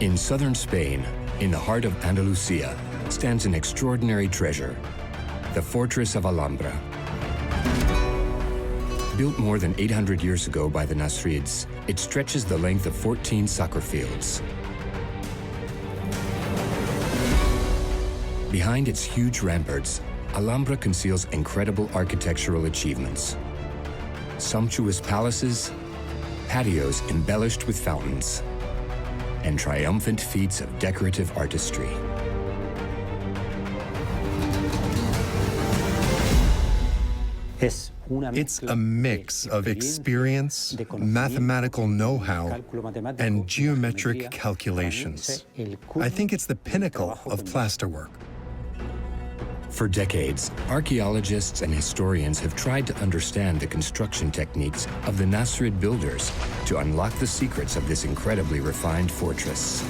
In southern Spain, in the heart of Andalusia, stands an extraordinary treasure, the fortress of Alhambra. Built more than 800 years ago by the Nasrids, it stretches the length of 14 soccer fields. Behind its huge ramparts, Alhambra conceals incredible architectural achievements. Sumptuous palaces, patios embellished with fountains, and triumphant feats of decorative artistry. It's a mix of experience, mathematical know-how, and geometric calculations. I think it's the pinnacle of plasterwork. For decades, archaeologists and historians have tried to understand the construction techniques of the Nasrid builders to unlock the secrets of this incredibly refined fortress.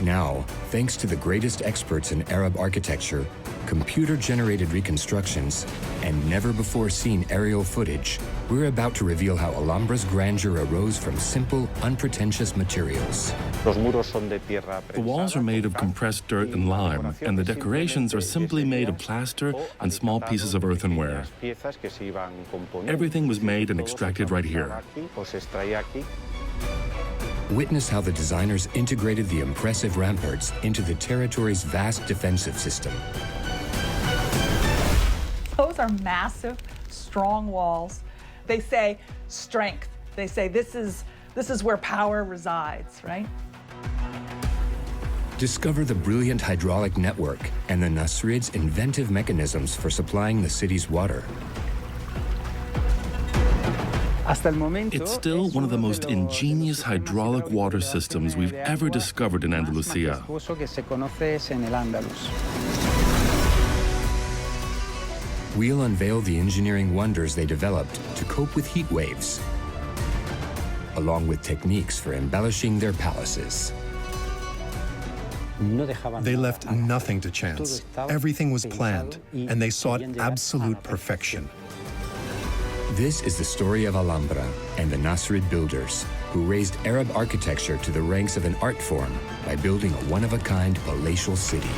Now, thanks to the greatest experts in Arab architecture, computer-generated reconstructions, and never-before-seen aerial footage, we're about to reveal how Alhambra's grandeur arose from simple, unpretentious materials. The walls are made of compressed dirt and lime, and the decorations are simply made of plaster and small pieces of earthenware. Everything was made and extracted right here. Witness how the designers integrated the impressive ramparts into the territory's vast defensive system. Those are massive, strong walls. They say strength. They say this is where power resides, right? Discover the brilliant hydraulic network and the Nasrids' inventive mechanisms for supplying the city's water. It's still one of the most ingenious hydraulic water systems we've ever discovered in Andalusia. We'll unveil the engineering wonders they developed to cope with heat waves, along with techniques for embellishing their palaces. They left nothing to chance. Everything was planned, and they sought absolute perfection. This is the story of Alhambra and the Nasrid builders, who raised Arab architecture to the ranks of an art form by building a one-of-a-kind palatial city.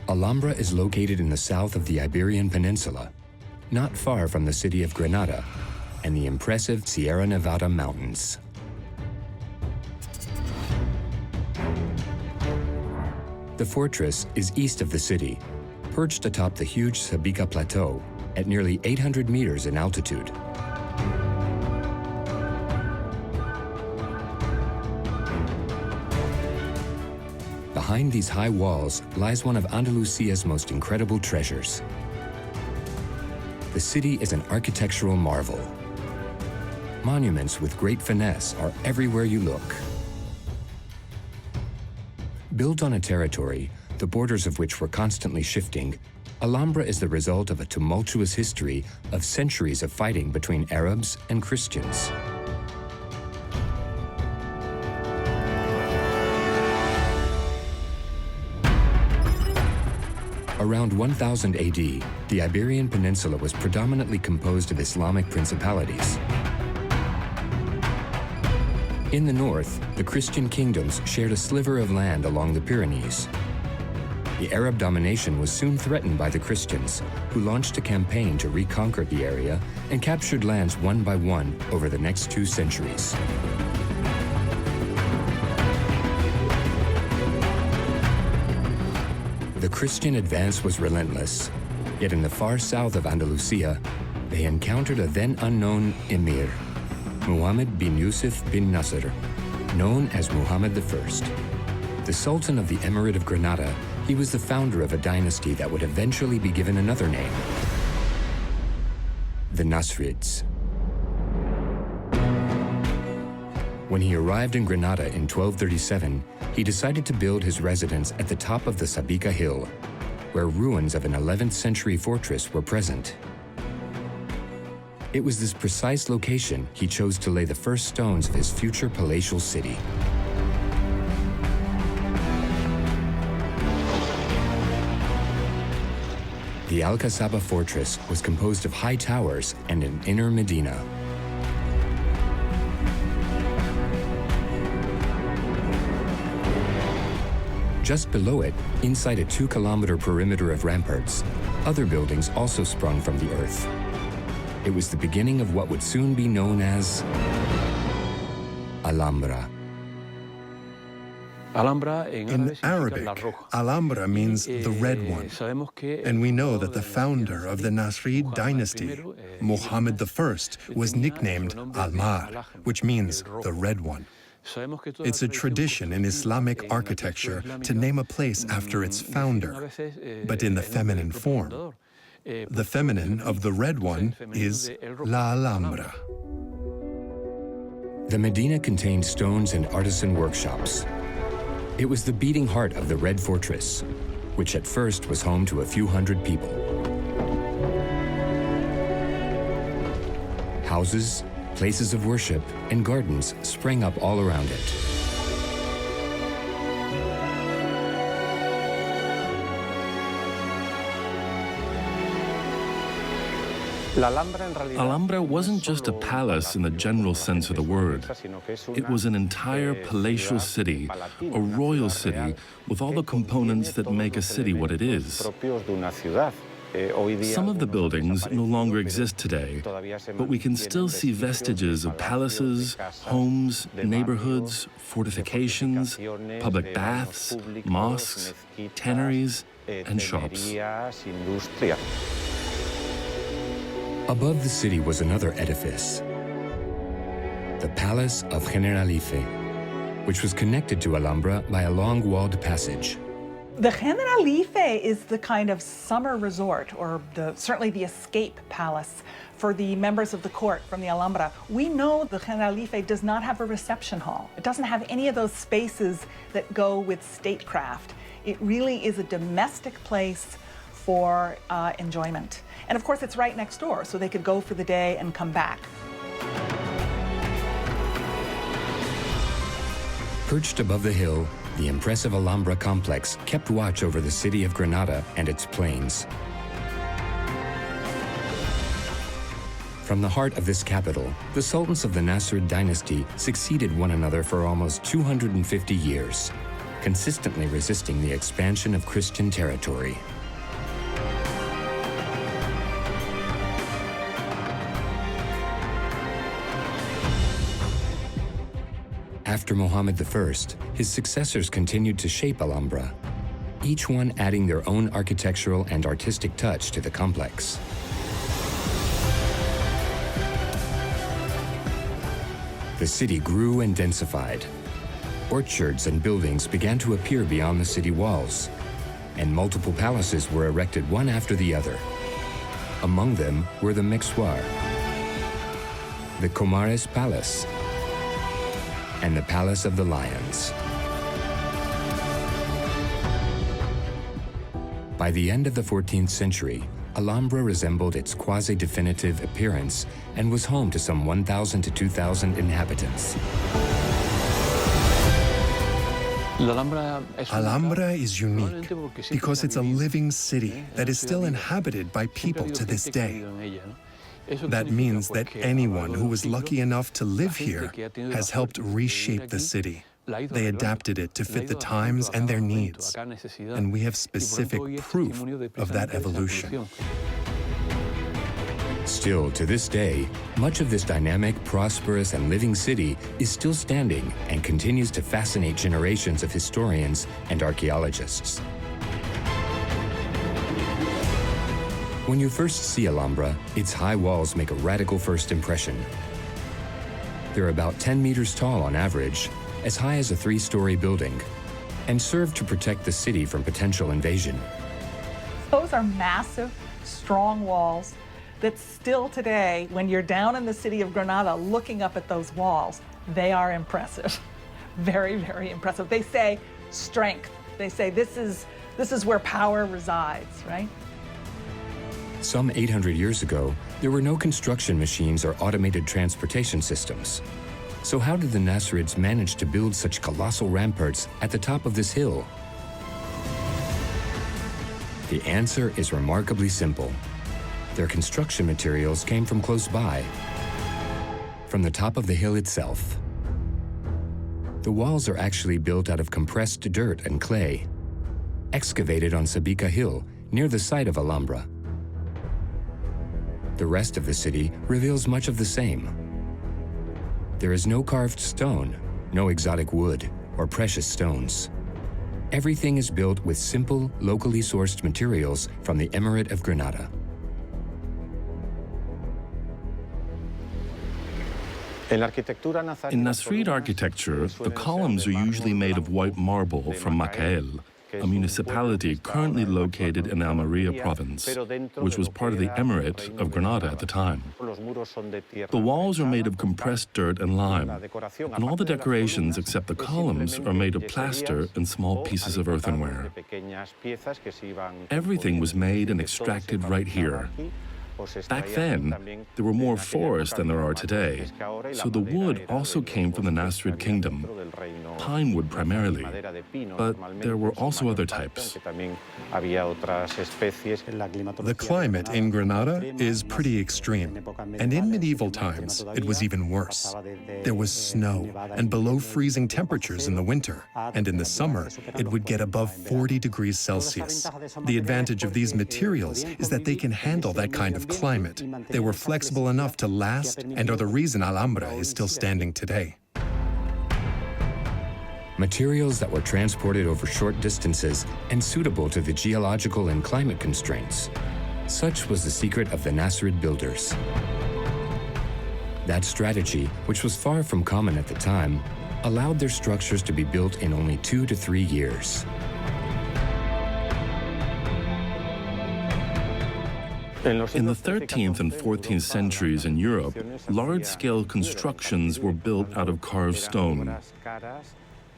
Alhambra is located in the south of the Iberian Peninsula, not far from the city of Granada and the impressive Sierra Nevada mountains. The fortress is east of the city, perched atop the huge Sabica Plateau at nearly 800 meters in altitude. Behind these high walls lies one of Andalusia's most incredible treasures. The city is an architectural marvel. Monuments with great finesse are everywhere you look. Built on a territory, the borders of which were constantly shifting, Alhambra is the result of a tumultuous history of centuries of fighting between Arabs and Christians. Around 1000 AD, the Iberian Peninsula was predominantly composed of Islamic principalities. In the north, the Christian kingdoms shared a sliver of land along the Pyrenees. The Arab domination was soon threatened by the Christians, who launched a campaign to reconquer the area and captured lands one by one over the next 2 centuries. The Christian advance was relentless, yet in the far south of Andalusia, they encountered a then unknown emir, Muhammad bin Yusuf bin Nasr, known as Muhammad I. The Sultan of the Emirate of Granada, he was the founder of a dynasty that would eventually be given another name, the Nasrids. When he arrived in Granada in 1237, he decided to build his residence at the top of the Sabika hill, where ruins of an 11th century fortress were present. It was this precise location he chose to lay the first stones of his future palatial city. The Alcazaba fortress was composed of high towers and an inner medina. Just below it, inside a 2-kilometer perimeter of ramparts, other buildings also sprung from the earth. It was the beginning of what would soon be known as Alhambra. In Arabic, Alhambra means the red one, and we know that the founder of the Nasrid dynasty, Muhammad I, was nicknamed Almar, which means the red one. It's a tradition in Islamic architecture to name a place after its founder, but in the feminine form. The feminine of the red one is La Alhambra. The Medina contained stones and artisan workshops. It was the beating heart of the Red Fortress, which at first was home to a few hundred people. Houses, places of worship, and gardens sprang up all around it. Alhambra wasn't just a palace in the general sense of the word. It was an entire palatial city, a royal city, with all the components that make a city what it is. Some of the buildings no longer exist today, but we can still see vestiges of palaces, homes, neighborhoods, fortifications, public baths, mosques, tanneries, and shops. Above the city was another edifice, the Palace of Generalife, which was connected to Alhambra by a long walled passage. The Generalife is the kind of summer resort, or certainly the escape palace for the members of the court from the Alhambra. We know the Generalife does not have a reception hall. It doesn't have any of those spaces that go with statecraft. It really is a domestic place for enjoyment. And of course, it's right next door, so they could go for the day and come back. Perched above the hill, the impressive Alhambra complex kept watch over the city of Granada and its plains. From the heart of this capital, the sultans of the Nasrid dynasty succeeded one another for almost 250 years, consistently resisting the expansion of Christian territory. After Muhammad I, his successors continued to shape Alhambra, each one adding their own architectural and artistic touch to the complex. The city grew and densified. Orchards and buildings began to appear beyond the city walls, and multiple palaces were erected one after the other. Among them were the Mexuar, the Comares Palace, and the Palace of the Lions. By the end of the 14th century, Alhambra resembled its quasi-definitive appearance and was home to some 1,000 to 2,000 inhabitants. Alhambra is unique because it's a living city that is still inhabited by people to this day. That means that anyone who was lucky enough to live here has helped reshape the city. They adapted it to fit the times and their needs, and we have specific proof of that evolution. Still, to this day, much of this dynamic, prosperous, and living city is still standing and continues to fascinate generations of historians and archaeologists. When you first see Alhambra, its high walls make a radical first impression. They're about 10 meters tall on average, as high as a 3-story building, and serve to protect the city from potential invasion. Those are massive, strong walls that still today, when you're down in the city of Granada looking up at those walls, they are impressive. Very, very impressive. They say strength. They say this is where power resides, right? Some 800 years ago, there were no construction machines or automated transportation systems. So how did the Nasrids manage to build such colossal ramparts at the top of this hill? The answer is remarkably simple. Their construction materials came from close by, from the top of the hill itself. The walls are actually built out of compressed dirt and clay, excavated on Sabika Hill, near the site of Alhambra. The rest of the city reveals much of the same. There is no carved stone, no exotic wood, or precious stones. Everything is built with simple, locally sourced materials from the Emirate of Granada. In Nasrid architecture, the columns are usually made of white marble from Macael, a municipality currently located in Almeria province, which was part of the Emirate of Granada at the time. The walls are made of compressed dirt and lime, and all the decorations except the columns are made of plaster and small pieces of earthenware. Everything was made and extracted right here. Back then, there were more forests than there are today, so the wood also came from the Nasrid kingdom, pine wood primarily, but there were also other types. The climate in Granada is pretty extreme, and in medieval times, it was even worse. There was snow and below freezing temperatures in the winter, and in the summer, it would get above 40 degrees Celsius. The advantage of these materials is that they can handle that kind of climate. They were flexible enough to last and are the reason Alhambra is still standing today. Materials that were transported over short distances and suitable to the geological and climate constraints. Such was the secret of the Nasrid builders. That strategy, which was far from common at the time, allowed their structures to be built in only 2 to 3 years. In the 13th and 14th centuries in Europe, large-scale constructions were built out of carved stone.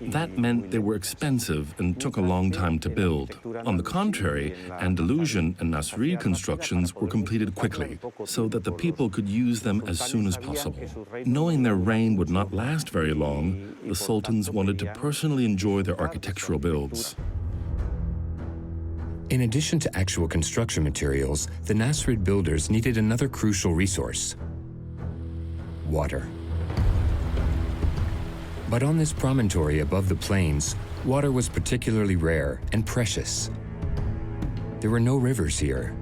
That meant they were expensive and took a long time to build. On the contrary, Andalusian and Nasrid constructions were completed quickly, so that the people could use them as soon as possible. Knowing their reign would not last very long, the sultans wanted to personally enjoy their architectural builds. In addition to actual construction materials, the Nasrid builders needed another crucial resource: water. But on this promontory above the plains, water was particularly rare and precious. There were no rivers here,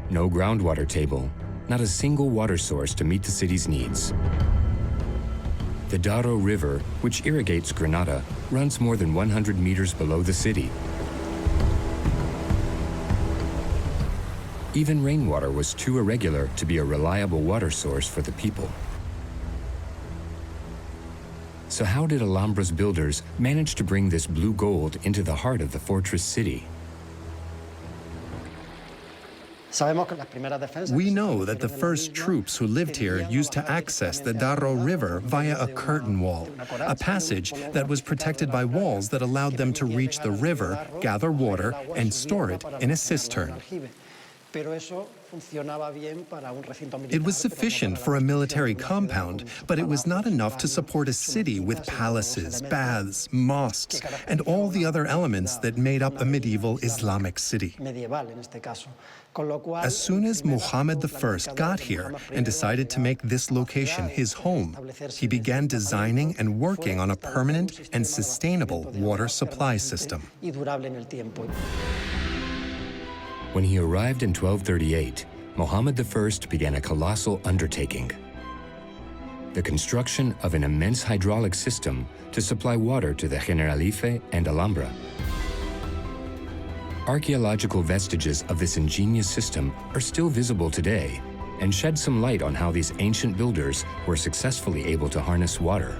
no groundwater table, not a single water source to meet the city's needs. The Darro River, which irrigates Granada, runs more than 100 meters below the city. Even rainwater was too irregular to be a reliable water source for the people. So how did Alhambra's builders manage to bring this blue gold into the heart of the fortress city? We know that the first troops who lived here used to access the Darro River via a curtain wall, a passage that was protected by walls that allowed them to reach the river, gather water, and store it in a cistern. It was sufficient for a military compound, but it was not enough to support a city with palaces, baths, mosques, and all the other elements that made up a medieval Islamic city. As soon as Muhammad I got here and decided to make this location his home, he began designing and working on a permanent and sustainable water supply system. When he arrived in 1238, Muhammad I began a colossal undertaking: the construction of an immense hydraulic system to supply water to the Generalife and Alhambra. Archaeological vestiges of this ingenious system are still visible today and shed some light on how these ancient builders were successfully able to harness water.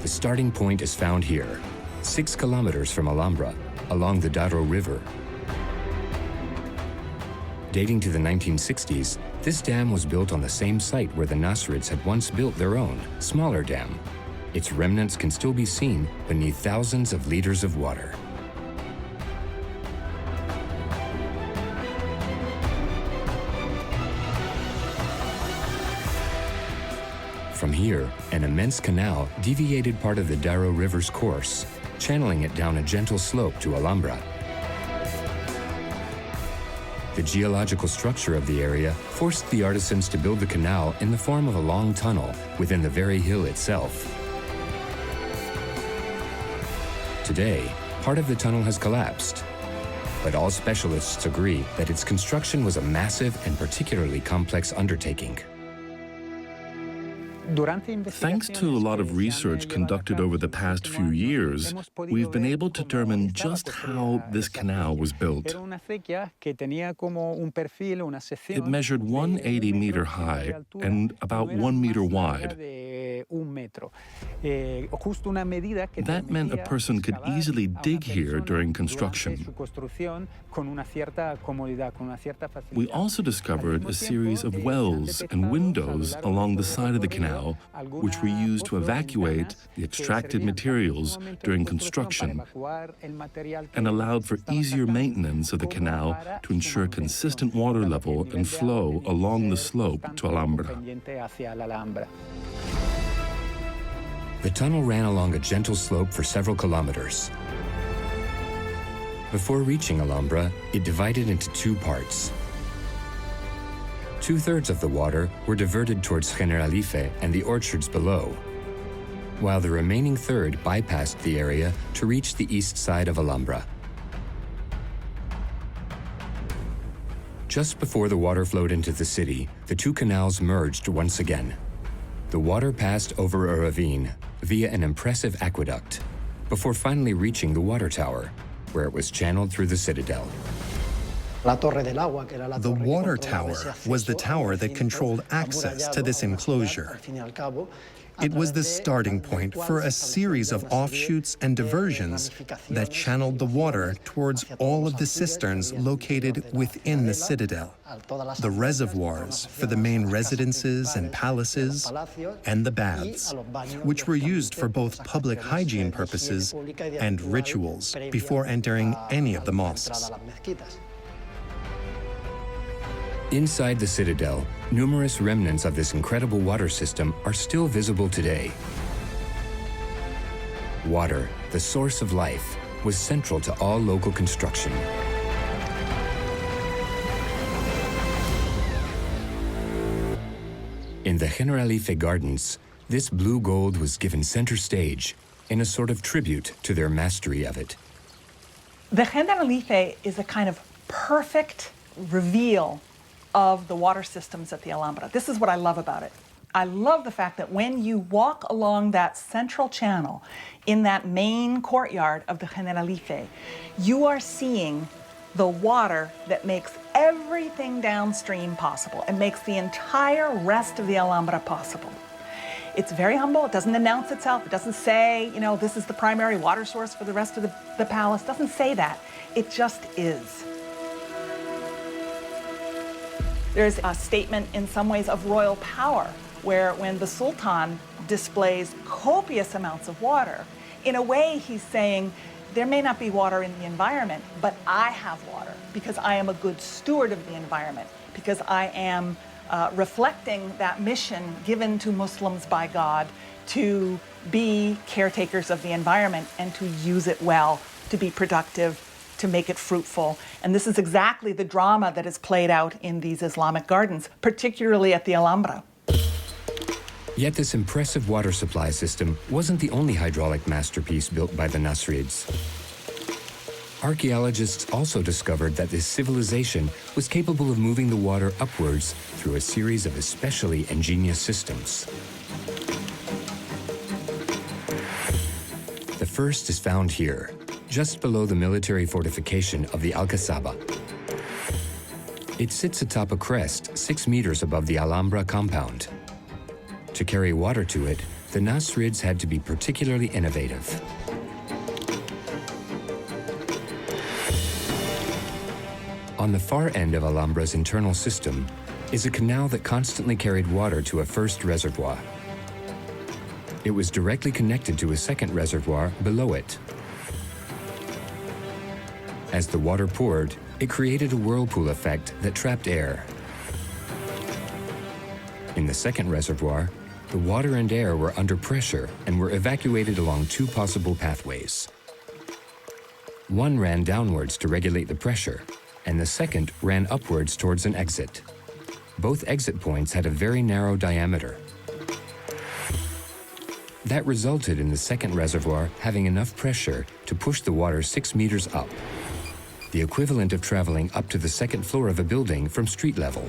The starting point is found here, 6 kilometers from Alhambra, along the Darro River. Dating to the 1960s, this dam was built on the same site where the Nasrids had once built their own, smaller dam. Its remnants can still be seen beneath thousands of liters of water. From here, an immense canal deviated part of the Darro River's course, channeling it down a gentle slope to Alhambra. The geological structure of the area forced the artisans to build the canal in the form of a long tunnel within the very hill itself. Today, part of the tunnel has collapsed, but all specialists agree that its construction was a massive and particularly complex undertaking. Thanks to a lot of research conducted over the past few years, we've been able to determine just how this canal was built. It measured 180 meter high and about 1 meter wide. That meant a person could easily dig here during construction. We also discovered a series of wells and windows along the side of the canal, which were used to evacuate the extracted materials during construction and allowed for easier maintenance of the canal to ensure consistent water level and flow along the slope to Alhambra. The tunnel ran along a gentle slope for several kilometers. Before reaching Alhambra, it divided into two parts. 2/3 of the water were diverted towards Generalife and the orchards below, while the remaining third bypassed the area to reach the east side of Alhambra. Just before the water flowed into the city, the two canals merged once again. The water passed over a ravine via an impressive aqueduct, before finally reaching the water tower, where it was channeled through the citadel. The water tower was the tower that controlled access to this enclosure. It was the starting point for a series of offshoots and diversions that channeled the water towards all of the cisterns located within the citadel, the reservoirs for the main residences and palaces, and the baths, which were used for both public hygiene purposes and rituals before entering any of the mosques. Inside the citadel, numerous remnants of this incredible water system are still visible today. Water, the source of life, was central to all local construction. In the Generalife Gardens, this blue gold was given center stage in a sort of tribute to their mastery of it. The Generalife is a kind of perfect reveal of the water systems at the Alhambra. This is what I love about it. I love the fact that when you walk along that central channel in that main courtyard of the Generalife, you are seeing the water that makes everything downstream possible and makes the entire rest of the Alhambra possible. It's very humble. It doesn't announce itself. It doesn't say, you know, this is the primary water source for the rest of the palace. It doesn't say that. It just is. There's a statement in some ways of royal power, where when the Sultan displays copious amounts of water, in a way he's saying, there may not be water in the environment, but I have water because I am a good steward of the environment, because I am reflecting that mission given to Muslims by God to be caretakers of the environment and to use it well, to be productive, to make it fruitful. And this is exactly the drama that is played out in these Islamic gardens, particularly at the Alhambra. Yet this impressive water supply system wasn't the only hydraulic masterpiece built by the Nasrids. Archaeologists also discovered that this civilization was capable of moving the water upwards through a series of especially ingenious systems. The first is found here, just below the military fortification of the Alcazaba. It sits atop a crest 6 meters above the Alhambra compound. To carry water to it, the Nasrids had to be particularly innovative. On the far end of Alhambra's internal system is a canal that constantly carried water to a first reservoir. It was directly connected to a second reservoir below it. As the water poured, it created a whirlpool effect that trapped air. In the second reservoir, the water and air were under pressure and were evacuated along two possible pathways. One ran downwards to regulate the pressure, and the second ran upwards towards an exit. Both exit points had a very narrow diameter. That resulted in the second reservoir having enough pressure to push the water 6 meters up, the equivalent of traveling up to the second floor of a building from street level.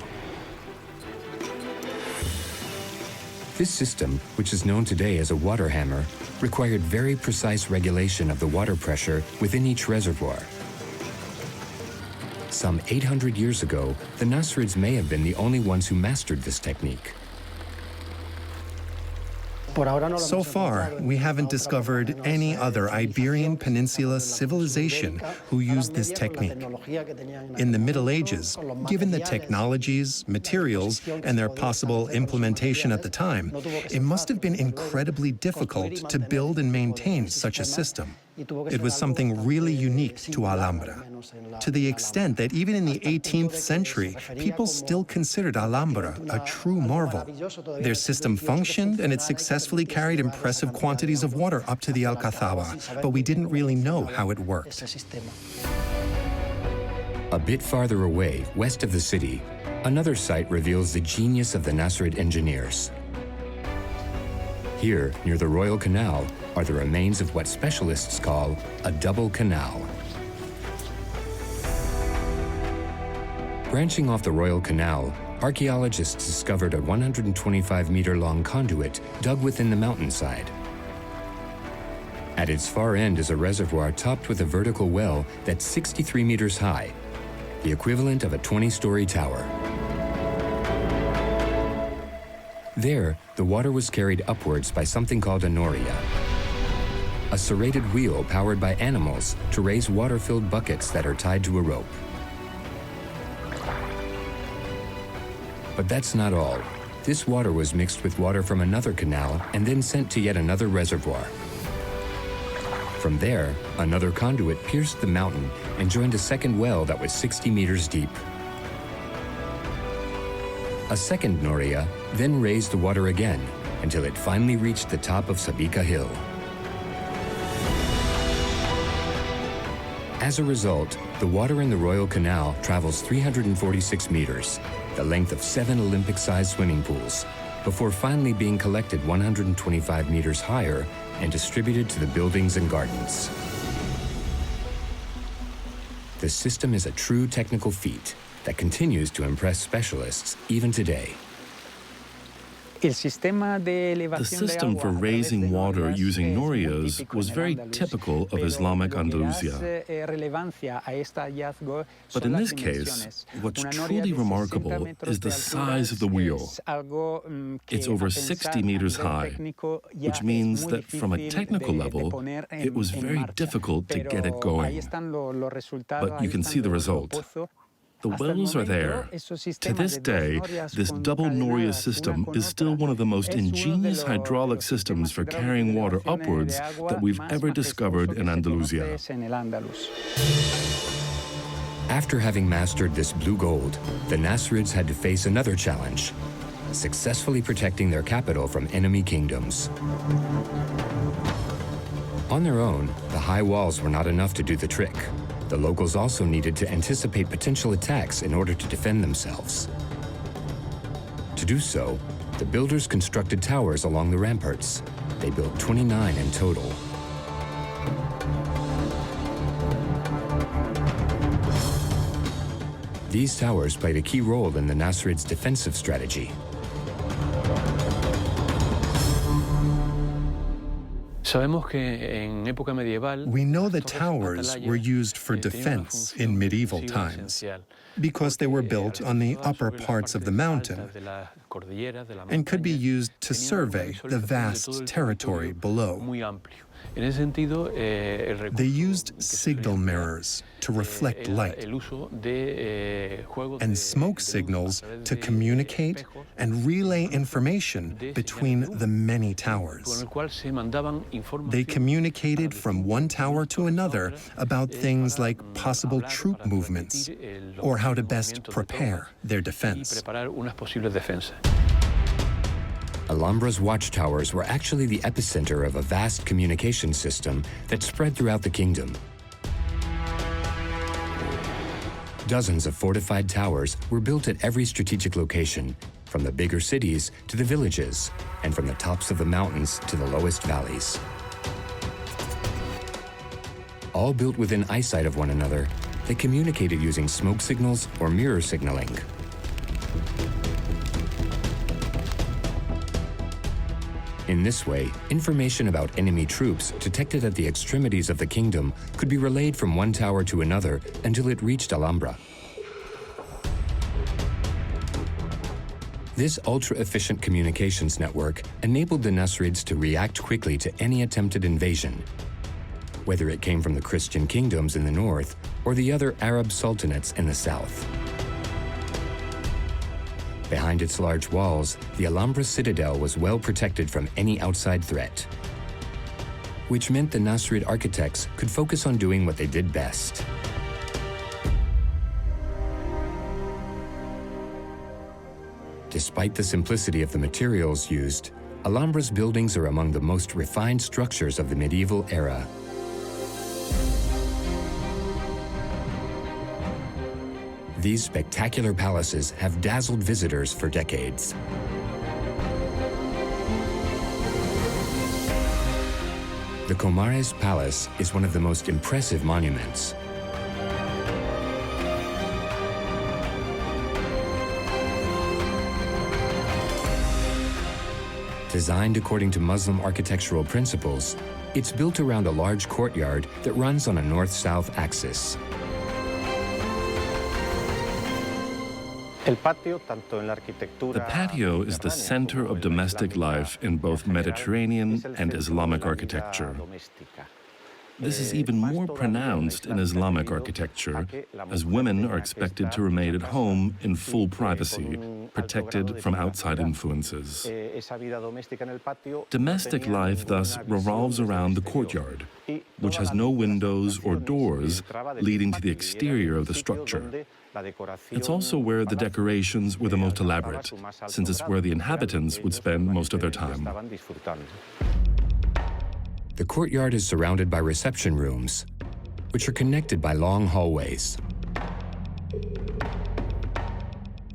This system, which is known today as a water hammer, required very precise regulation of the water pressure within each reservoir. Some 800 years ago, the Nasrids may have been the only ones who mastered this technique. So far, we haven't discovered any other Iberian Peninsula civilization who used this technique. In the Middle Ages, given the technologies, materials, and their possible implementation at the time, it must have been incredibly difficult to build and maintain such a system. It was something really unique to Alhambra, to the extent that even in the 18th century, people still considered Alhambra a true marvel. Their system functioned, and it successfully carried impressive quantities of water up to the Alcazaba, but we didn't really know how it worked. A bit farther away, west of the city, another site reveals the genius of the Nasrid engineers. Here, near the Royal Canal, are the remains of what specialists call a double canal. Branching off the Royal Canal, archaeologists discovered a 125-meter-long conduit dug within the mountainside. At its far end is a reservoir topped with a vertical well that's 63 meters high, the equivalent of a 20-story tower. There, the water was carried upwards by something called a noria, a serrated wheel powered by animals to raise water-filled buckets that are tied to a rope. But that's not all. This water was mixed with water from another canal and then sent to yet another reservoir. From there, another conduit pierced the mountain and joined a second well that was 60 meters deep. A second noria then raised the water again until it finally reached the top of Sabika Hill. As a result, the water in the Royal Canal travels 346 meters, the length of 7 Olympic-sized swimming pools, before finally being collected 125 meters higher and distributed to the buildings and gardens. The system is a true technical feat that continues to impress specialists even today. The system for raising water using norias was very typical of Islamic Andalusia. But in this case, what's truly remarkable is the size of the wheel. It's over 60 meters high, which means that from a technical level, it was very difficult to get it going. But you can see the result. The wells are there. To this day, this double noria system is still one of the most ingenious hydraulic systems for carrying water upwards that we've ever discovered in Andalusia. After having mastered this blue gold, the Nasrids had to face another challenge: successfully protecting their capital from enemy kingdoms. On their own, the high walls were not enough to do the trick. The locals also needed to anticipate potential attacks in order to defend themselves. To do so, the builders constructed towers along the ramparts. They built 29 in total. These towers played a key role in the Nasrids' defensive strategy. We know that towers were used for defense in medieval times because they were built on the upper parts of the mountain and could be used to survey the vast territory below. They used signal mirrors to reflect light and smoke signals to communicate and relay information between the many towers. They communicated from one tower to another about things like possible troop movements or how to best prepare their defense. Alhambra's watchtowers were actually the epicenter of a vast communication system that spread throughout the kingdom. Dozens of fortified towers were built at every strategic location, from the bigger cities to the villages, and from the tops of the mountains to the lowest valleys. All built within eyesight of one another, they communicated using smoke signals or mirror signaling. In this way, information about enemy troops detected at the extremities of the kingdom could be relayed from one tower to another until it reached Alhambra. This ultra-efficient communications network enabled the Nasrids to react quickly to any attempted invasion, whether it came from the Christian kingdoms in the north or the other Arab sultanates in the south. Behind its large walls, the Alhambra citadel was well protected from any outside threat, which meant the Nasrid architects could focus on doing what they did best. Despite the simplicity of the materials used, Alhambra's buildings are among the most refined structures of the medieval era. These spectacular palaces have dazzled visitors for decades. The Comares Palace is one of the most impressive monuments. Designed according to Muslim architectural principles, it's built around a large courtyard that runs on a north-south axis. The patio is the center of domestic life in both Mediterranean and Islamic architecture. This is even more pronounced in Islamic architecture, as women are expected to remain at home in full privacy, protected from outside influences. Domestic life thus revolves around the courtyard, which has no windows or doors leading to the exterior of the structure. It's also where the decorations were the most elaborate, since it's where the inhabitants would spend most of their time. The courtyard is surrounded by reception rooms, which are connected by long hallways.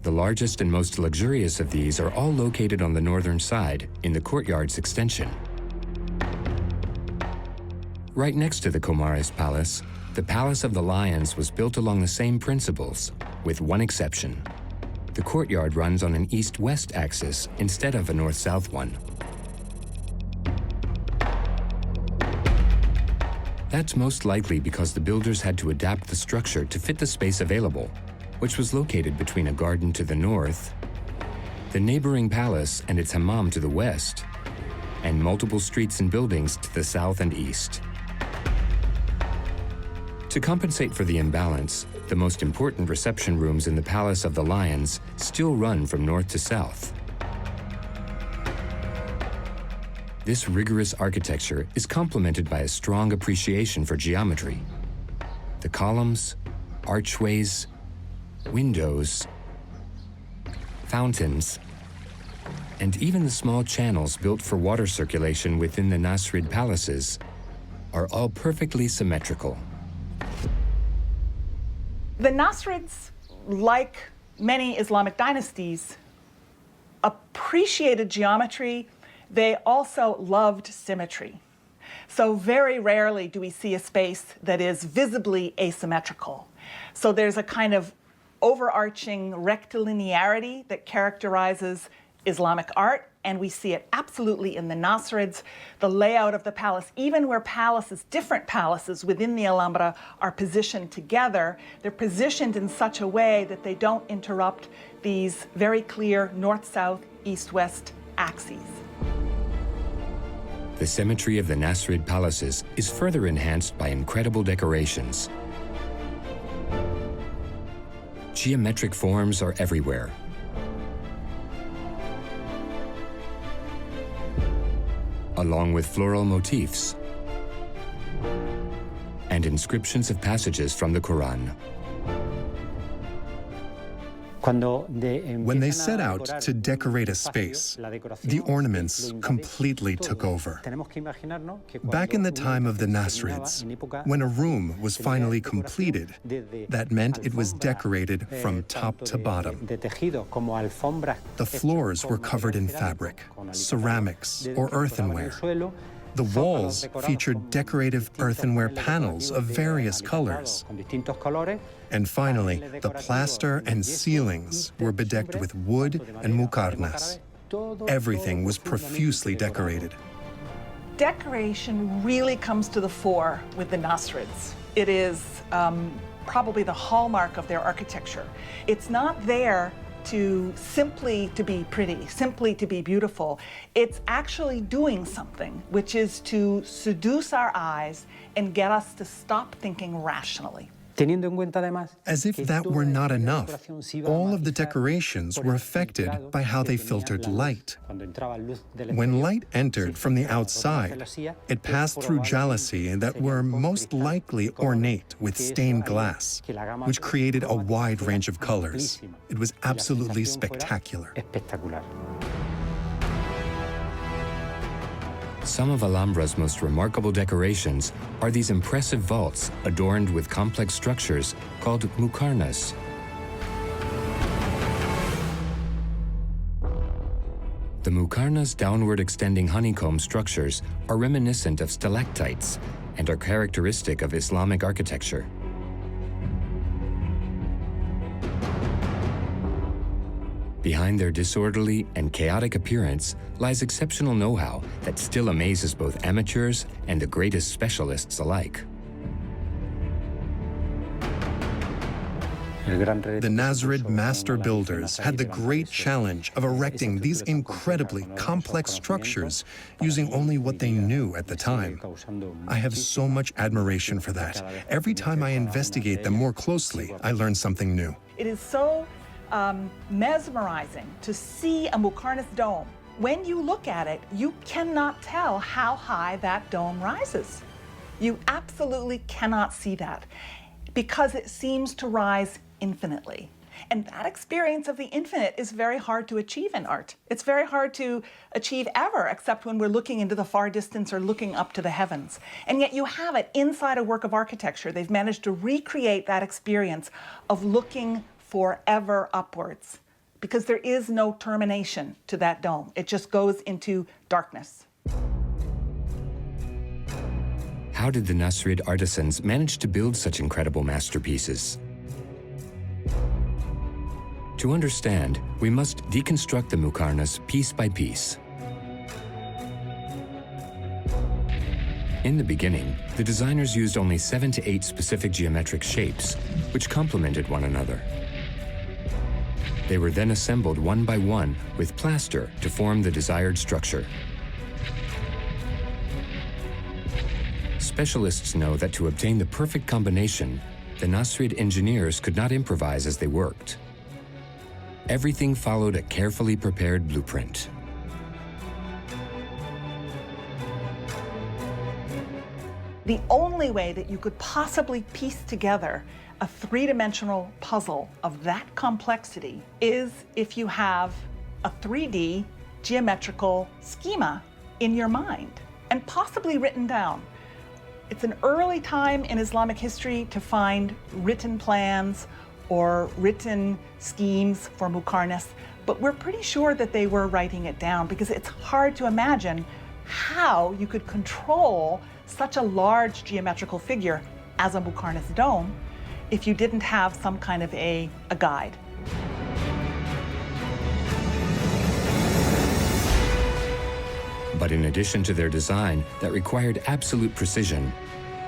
The largest and most luxurious of these are all located on the northern side, in the courtyard's extension. Right next to the Comares Palace, the Palace of the Lions was built along the same principles, with one exception. The courtyard runs on an east-west axis instead of a north-south one. That's most likely because the builders had to adapt the structure to fit the space available, which was located between a garden to the north, the neighboring palace and its hammam to the west, and multiple streets and buildings to the south and east. To compensate for the imbalance, the most important reception rooms in the Palace of the Lions still run from north to south. This rigorous architecture is complemented by a strong appreciation for geometry. The columns, archways, windows, fountains, and even the small channels built for water circulation within the Nasrid palaces are all perfectly symmetrical. The Nasrids, like many Islamic dynasties, appreciated geometry. They also loved symmetry. So very rarely do we see a space that is visibly asymmetrical. So there's a kind of overarching rectilinearity that characterizes Islamic art, and we see it absolutely in the Nasrids. The layout of the palace, even where palaces, different palaces within the Alhambra are positioned together, they're positioned in such a way that they don't interrupt these very clear north-south, east-west axes. the symmetry of the Nasrid palaces is further enhanced by incredible decorations. Geometric forms are everywhere. Along with floral motifs and inscriptions of passages from the Quran. When they set out to decorate a space, the ornaments completely took over. Back in the time of the Nasrids, when a room was finally completed, that meant it was decorated from top to bottom. The floors were covered in fabric, ceramics, or earthenware. The walls featured decorative earthenware panels of various colors. And finally, the plaster and ceilings were bedecked with wood and muqarnas. Everything was profusely decorated. Decoration really comes to the fore with the Nasrids. It is probably the hallmark of their architecture. It's not there simply to be pretty, simply to be beautiful. It's actually doing something, which is to seduce our eyes and get us to stop thinking rationally. As if that were not enough, all of the decorations were affected by how they filtered light. When light entered from the outside, it passed through jalousie that were most likely ornate with stained glass, which created a wide range of colors. It was absolutely spectacular. Some of Alhambra's most remarkable decorations are these impressive vaults adorned with complex structures called muqarnas. The muqarnas' downward extending honeycomb structures are reminiscent of stalactites and are characteristic of Islamic architecture. Behind their disorderly and chaotic appearance lies exceptional know-how that still amazes both amateurs and the greatest specialists alike. The Nasrid master builders had the great challenge of erecting these incredibly complex structures using only what they knew at the time. I have so much admiration for that. Every time I investigate them more closely, I learn something new. It is so mesmerizing to see a muqarnas dome. When you look at it, you cannot tell how high that dome rises. You absolutely cannot see that because it seems to rise infinitely. And that experience of the infinite is very hard to achieve in art. It's very hard to achieve ever, except when we're looking into the far distance or looking up to the heavens. And yet you have it inside a work of architecture. They've managed to recreate that experience of looking forever upwards, because there is no termination to that dome. It just goes into darkness. How did the Nasrid artisans manage to build such incredible masterpieces? To understand, we must deconstruct the muqarnas piece by piece. In the beginning, the designers used only 7 to 8 specific geometric shapes, which complemented one another. They were then assembled one by one with plaster to form the desired structure. Specialists know that to obtain the perfect combination, the Nasrid engineers could not improvise as they worked. Everything followed a carefully prepared blueprint. The only way that you could possibly piece together a three-dimensional puzzle of that complexity is if you have a 3D geometrical schema in your mind and possibly written down. It's an early time in Islamic history to find written plans or written schemes for muqarnas, but we're pretty sure that they were writing it down because it's hard to imagine how you could control such a large geometrical figure as a muqarnas dome if you didn't have some kind of a guide. But in addition to their design that required absolute precision,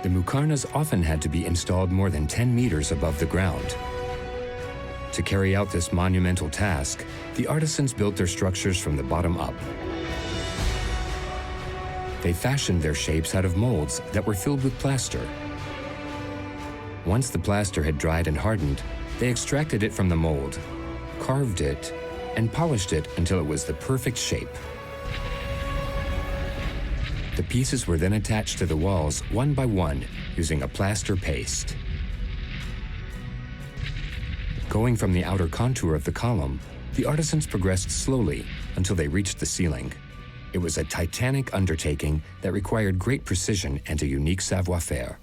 the muqarnas often had to be installed more than 10 meters above the ground. To carry out this monumental task, the artisans built their structures from the bottom up. They fashioned their shapes out of molds that were filled with plaster. Once the plaster had dried and hardened, they extracted it from the mold, carved it, and polished it until it was the perfect shape. The pieces were then attached to the walls one by one using a plaster paste. Going from the outer contour of the column, the artisans progressed slowly until they reached the ceiling. It was a titanic undertaking that required great precision and a unique savoir-faire.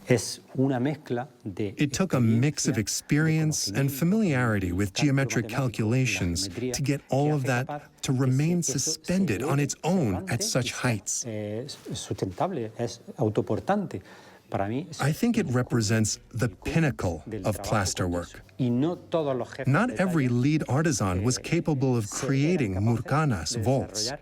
It took a mix of experience and familiarity with geometric calculations to get all of that to remain suspended on its own at such heights. I think it represents the pinnacle of plasterwork. Not every lead artisan was capable of creating murcanas, vaults.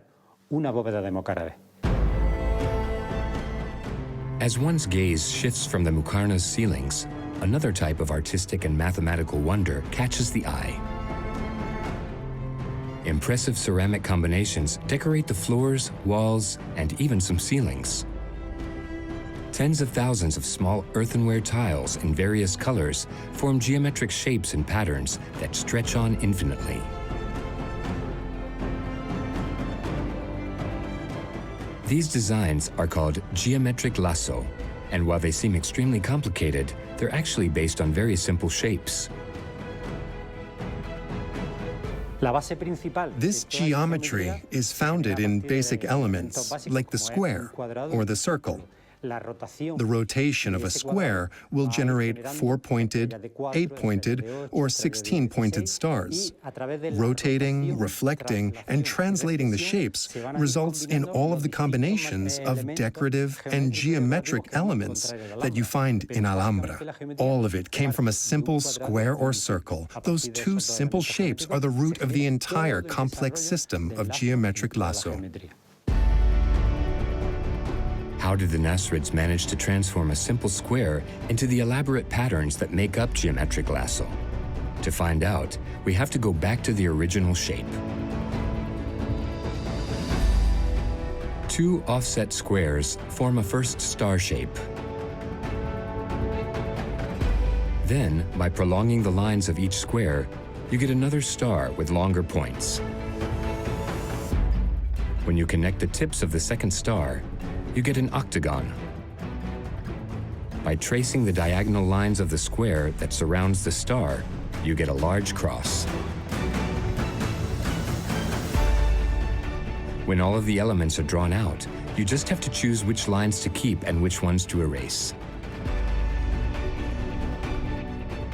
As one's gaze shifts from the muqarnas' ceilings, another type of artistic and mathematical wonder catches the eye. Impressive ceramic combinations decorate the floors, walls, and even some ceilings. Tens of thousands of small earthenware tiles in various colors form geometric shapes and patterns that stretch on infinitely. These designs are called geometric lasso, and while they seem extremely complicated, they're actually based on very simple shapes. This geometry is founded in basic elements, like the square or the circle. The rotation of a square will generate 4-pointed, 8-pointed, or 16-pointed stars. Rotating, reflecting, and translating the shapes results in all of the combinations of decorative and geometric elements that you find in Alhambra. All of it came from a simple square or circle. Those two simple shapes are the root of the entire complex system of geometric lasso. How did the Nasrids manage to transform a simple square into the elaborate patterns that make up geometric lasso? To find out, we have to go back to the original shape. Two offset squares form a first star shape. Then, by prolonging the lines of each square, you get another star with longer points. When you connect the tips of the second star, you get an octagon. By tracing the diagonal lines of the square that surrounds the star, you get a large cross. When all of the elements are drawn out, you just have to choose which lines to keep and which ones to erase.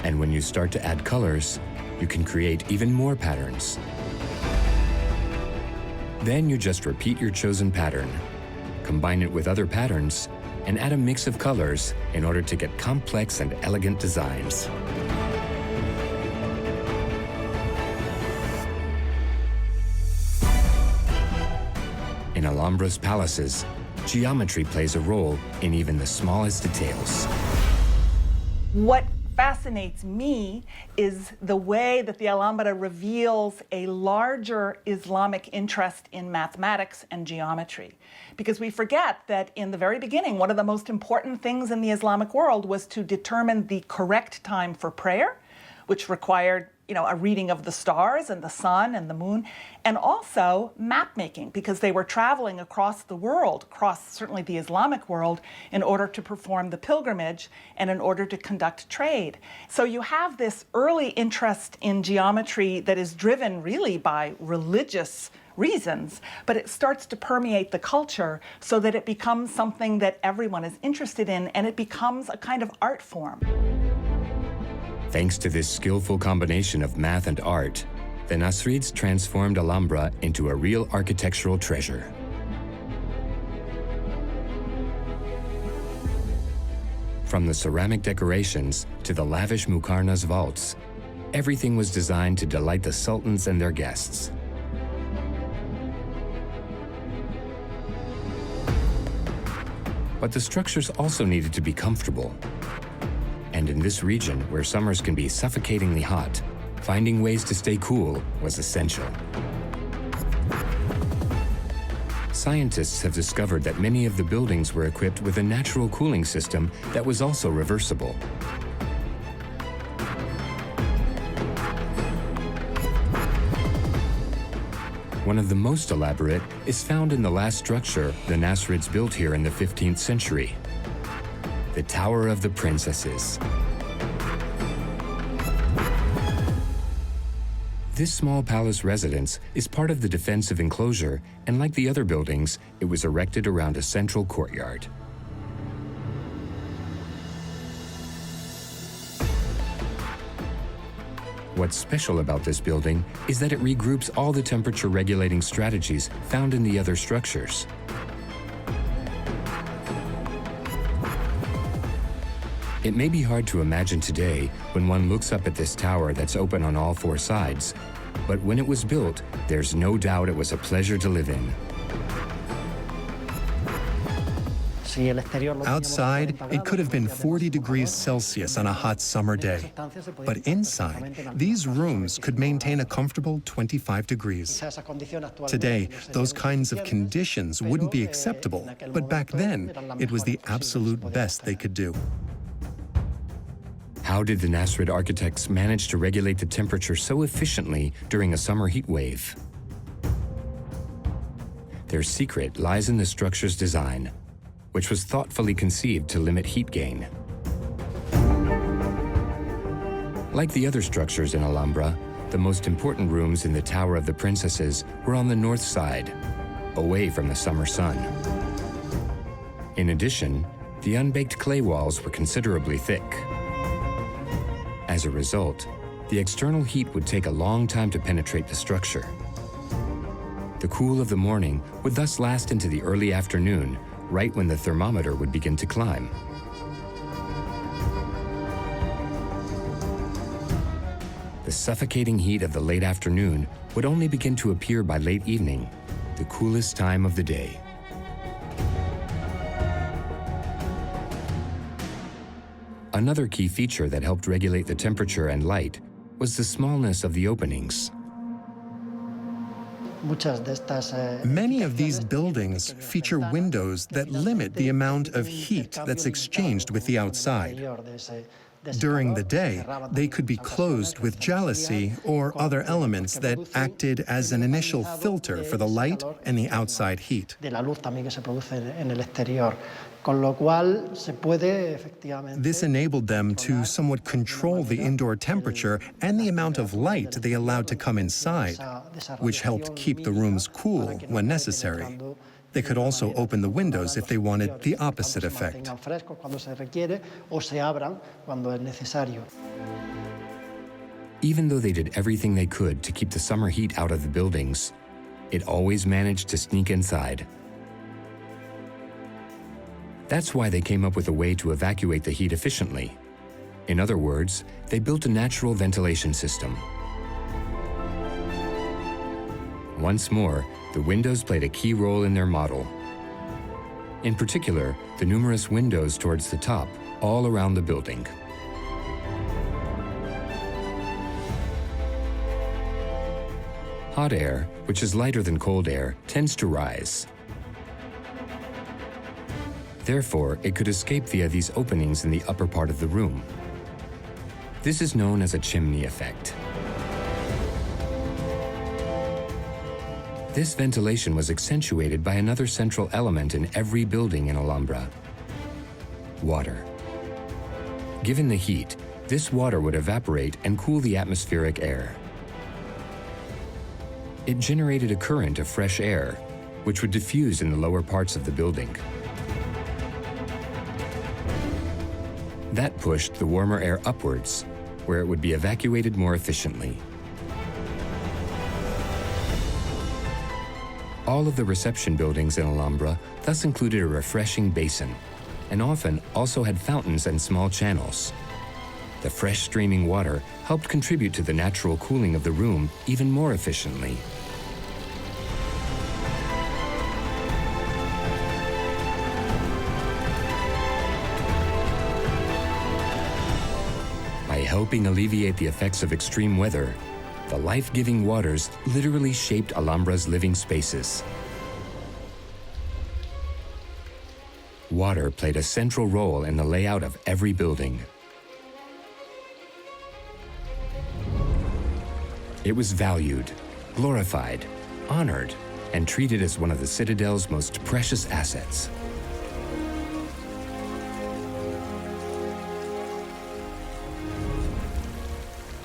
And when you start to add colors, you can create even more patterns. Then you just repeat your chosen pattern, combine it with other patterns, and add a mix of colors in order to get complex and elegant designs. In Alhambra's palaces, geometry plays a role in even the smallest details. What fascinates me is the way that the Alhambra reveals a larger Islamic interest in mathematics and geometry. Because we forget that in the very beginning, one of the most important things in the Islamic world was to determine the correct time for prayer, which required a reading of the stars and the sun and the moon, and also map making, because they were traveling across the world, across certainly the Islamic world, in order to perform the pilgrimage and in order to conduct trade. So you have this early interest in geometry that is driven really by religious reasons, but it starts to permeate the culture so that it becomes something that everyone is interested in, and it becomes a kind of art form. Thanks to this skillful combination of math and art, the Nasrids transformed Alhambra into a real architectural treasure. From the ceramic decorations to the lavish muqarnas vaults, everything was designed to delight the sultans and their guests. But the structures also needed to be comfortable. And in this region, where summers can be suffocatingly hot, finding ways to stay cool was essential. Scientists have discovered that many of the buildings were equipped with a natural cooling system that was also reversible. One of the most elaborate is found in the last structure the Nasrids built here in the 15th century, the Tower of the Princesses. This small palace residence is part of the defensive enclosure, and like the other buildings, it was erected around a central courtyard. What's special about this building is that it regroups all the temperature regulating strategies found in the other structures. It may be hard to imagine today when one looks up at this tower that's open on all four sides, but when it was built, there's no doubt it was a pleasure to live in. Outside, it could have been 40 degrees Celsius on a hot summer day. But inside, these rooms could maintain a comfortable 25 degrees. Today, those kinds of conditions wouldn't be acceptable, but back then, it was the absolute best they could do. How did the Nasrid architects manage to regulate the temperature so efficiently during a summer heat wave? Their secret lies in the structure's design, which was thoughtfully conceived to limit heat gain. Like the other structures in Alhambra, the most important rooms in the Tower of the Princesses were on the north side, away from the summer sun. In addition, the unbaked clay walls were considerably thick. As a result, the external heat would take a long time to penetrate the structure. The cool of the morning would thus last into the early afternoon, right when the thermometer would begin to climb. The suffocating heat of the late afternoon would only begin to appear by late evening, the coolest time of the day. Another key feature that helped regulate the temperature and light was the smallness of the openings. Many of these buildings feature windows that limit the amount of heat that's exchanged with the outside. During the day, they could be closed with jalousie or other elements that acted as an initial filter for the light and the outside heat. This enabled them to somewhat control the indoor temperature and the amount of light they allowed to come inside, which helped keep the rooms cool when necessary. They could also open the windows if they wanted the opposite effect. Even though they did everything they could to keep the summer heat out of the buildings, it always managed to sneak inside. That's why they came up with a way to evacuate the heat efficiently. In other words, they built a natural ventilation system. Once more, the windows played a key role in their model. In particular, the numerous windows towards the top, all around the building. Hot air, which is lighter than cold air, tends to rise. Therefore, it could escape via these openings in the upper part of the room. This is known as a chimney effect. This ventilation was accentuated by another central element in every building in Alhambra: water. Given the heat, this water would evaporate and cool the atmospheric air. It generated a current of fresh air, which would diffuse in the lower parts of the building. That pushed the warmer air upwards, where it would be evacuated more efficiently. All of the reception buildings in Alhambra thus included a refreshing basin, and often also had fountains and small channels. The fresh streaming water helped contribute to the natural cooling of the room even more efficiently. By helping alleviate the effects of extreme weather, the life-giving waters literally shaped Alhambra's living spaces. Water played a central role in the layout of every building. It was valued, glorified, honored, and treated as one of the citadel's most precious assets.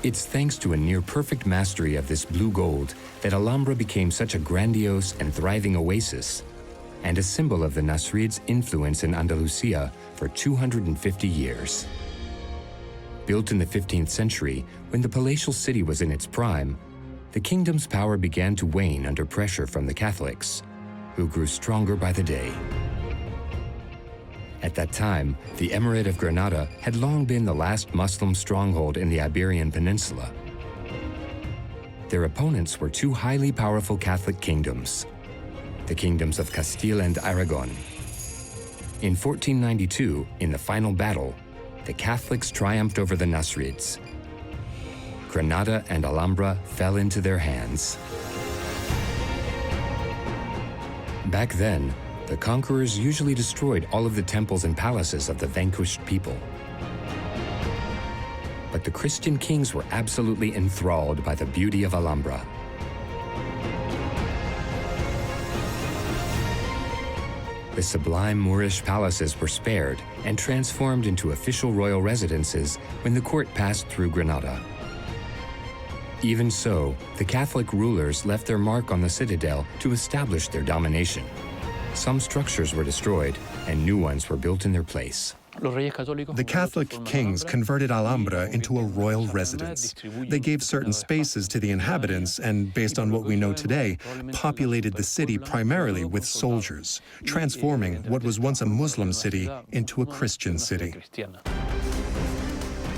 It's thanks to a near-perfect mastery of this blue gold that Alhambra became such a grandiose and thriving oasis, and a symbol of the Nasrids' influence in Andalusia for 250 years. Built in the 15th century, when the palatial city was in its prime, the kingdom's power began to wane under pressure from the Catholics, who grew stronger by the day. At that time, the Emirate of Granada had long been the last Muslim stronghold in the Iberian Peninsula. Their opponents were two highly powerful Catholic kingdoms, the kingdoms of Castile and Aragon. In 1492, in the final battle, the Catholics triumphed over the Nasrids. Granada and Alhambra fell into their hands. Back then, the conquerors usually destroyed all of the temples and palaces of the vanquished people. But the Christian kings were absolutely enthralled by the beauty of Alhambra. The sublime Moorish palaces were spared and transformed into official royal residences when the court passed through Granada. Even so, the Catholic rulers left their mark on the citadel to establish their domination. Some structures were destroyed, and new ones were built in their place. The Catholic kings converted Alhambra into a royal residence. They gave certain spaces to the inhabitants and, based on what we know today, populated the city primarily with soldiers, transforming what was once a Muslim city into a Christian city.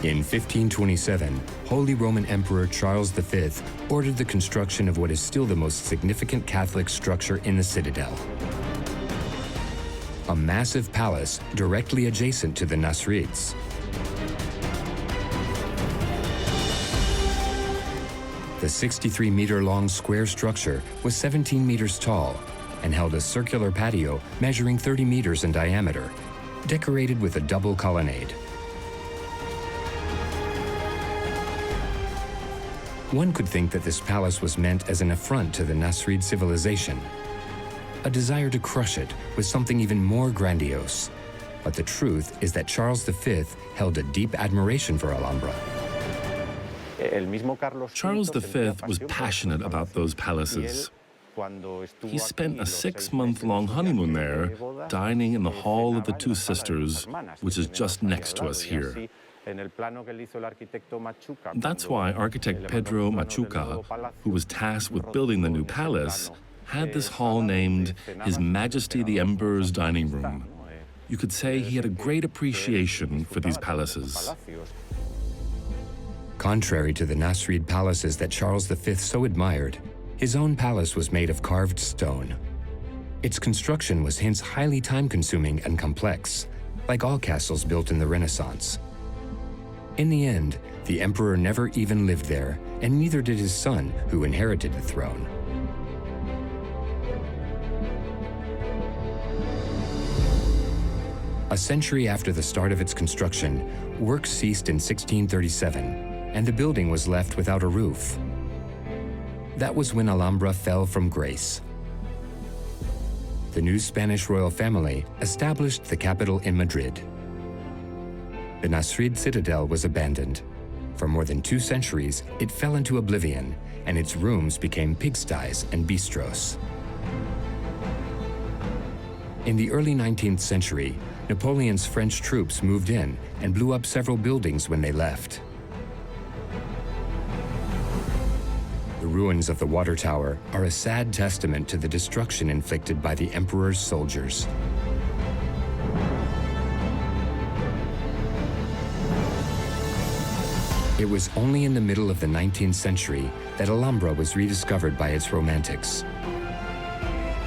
In 1527, Holy Roman Emperor Charles V ordered the construction of what is still the most significant Catholic structure in the citadel. A massive palace directly adjacent to the Nasrids. The 63-meter-long square structure was 17 meters tall and held a circular patio measuring 30 meters in diameter, decorated with a double colonnade. One could think that this palace was meant as an affront to the Nasrid civilization, a desire to crush it with something even more grandiose. But the truth is that Charles V held a deep admiration for Alhambra. Charles V was passionate about those palaces. He spent a 6-month-long honeymoon there, dining in the Hall of the Two Sisters, which is just next to us here. That's why architect Pedro Machuca, who was tasked with building the new palace, had this hall named His Majesty the Emperor's Dining Room. You could say he had a great appreciation for these palaces. Contrary to the Nasrid palaces that Charles V so admired, his own palace was made of carved stone. Its construction was hence highly time-consuming and complex, like all castles built in the Renaissance. In the end, the emperor never even lived there, and neither did his son, who inherited the throne. A century after the start of its construction, work ceased in 1637, and the building was left without a roof. That was when Alhambra fell from grace. The new Spanish royal family established the capital in Madrid. The Nasrid citadel was abandoned. For more than 2 centuries, it fell into oblivion, and its rooms became pigsties and bistros. In the early 19th century, Napoleon's French troops moved in and blew up several buildings when they left. The ruins of the water tower are a sad testament to the destruction inflicted by the emperor's soldiers. It was only in the middle of the 19th century that Alhambra was rediscovered by its romantics.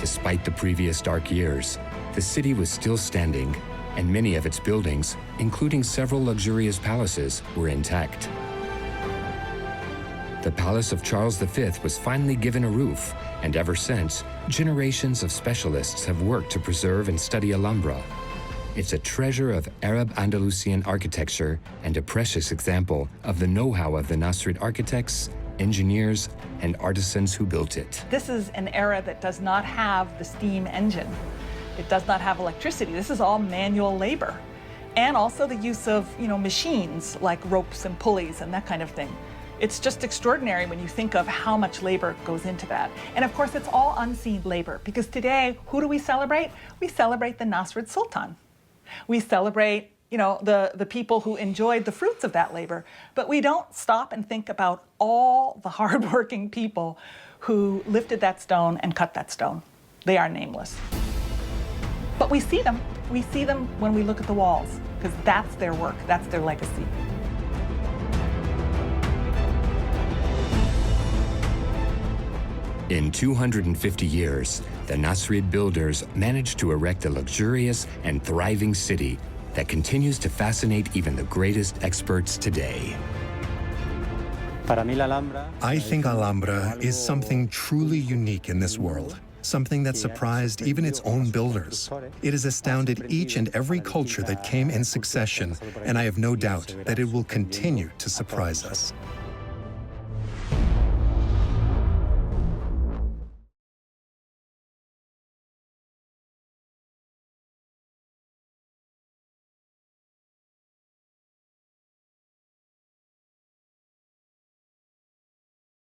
Despite the previous dark years, the city was still standing, and many of its buildings, including several luxurious palaces, were intact. The palace of Charles V was finally given a roof, and ever since, generations of specialists have worked to preserve and study Alhambra, It's a treasure of Arab Andalusian architecture and a precious example of the know-how of the Nasrid architects, engineers, and artisans who built it. This is an era that does not have the steam engine. It does not have electricity. This is all manual labor. And also the use of, machines like ropes and pulleys and that kind of thing. It's just extraordinary when you think of how much labor goes into that. And of course, it's all unseen labor, because today, who do we celebrate? We celebrate the Nasrid Sultan. We celebrate, the people who enjoyed the fruits of that labor. But we don't stop and think about all the hardworking people who lifted that stone and cut that stone. They are nameless. But we see them. We see them when we look at the walls, because that's their work, that's their legacy. In 250 years, the Nasrid builders managed to erect a luxurious and thriving city that continues to fascinate even the greatest experts today. I think Alhambra is something truly unique in this world, something that surprised even its own builders. It has astounded each and every culture that came in succession, and I have no doubt that it will continue to surprise us.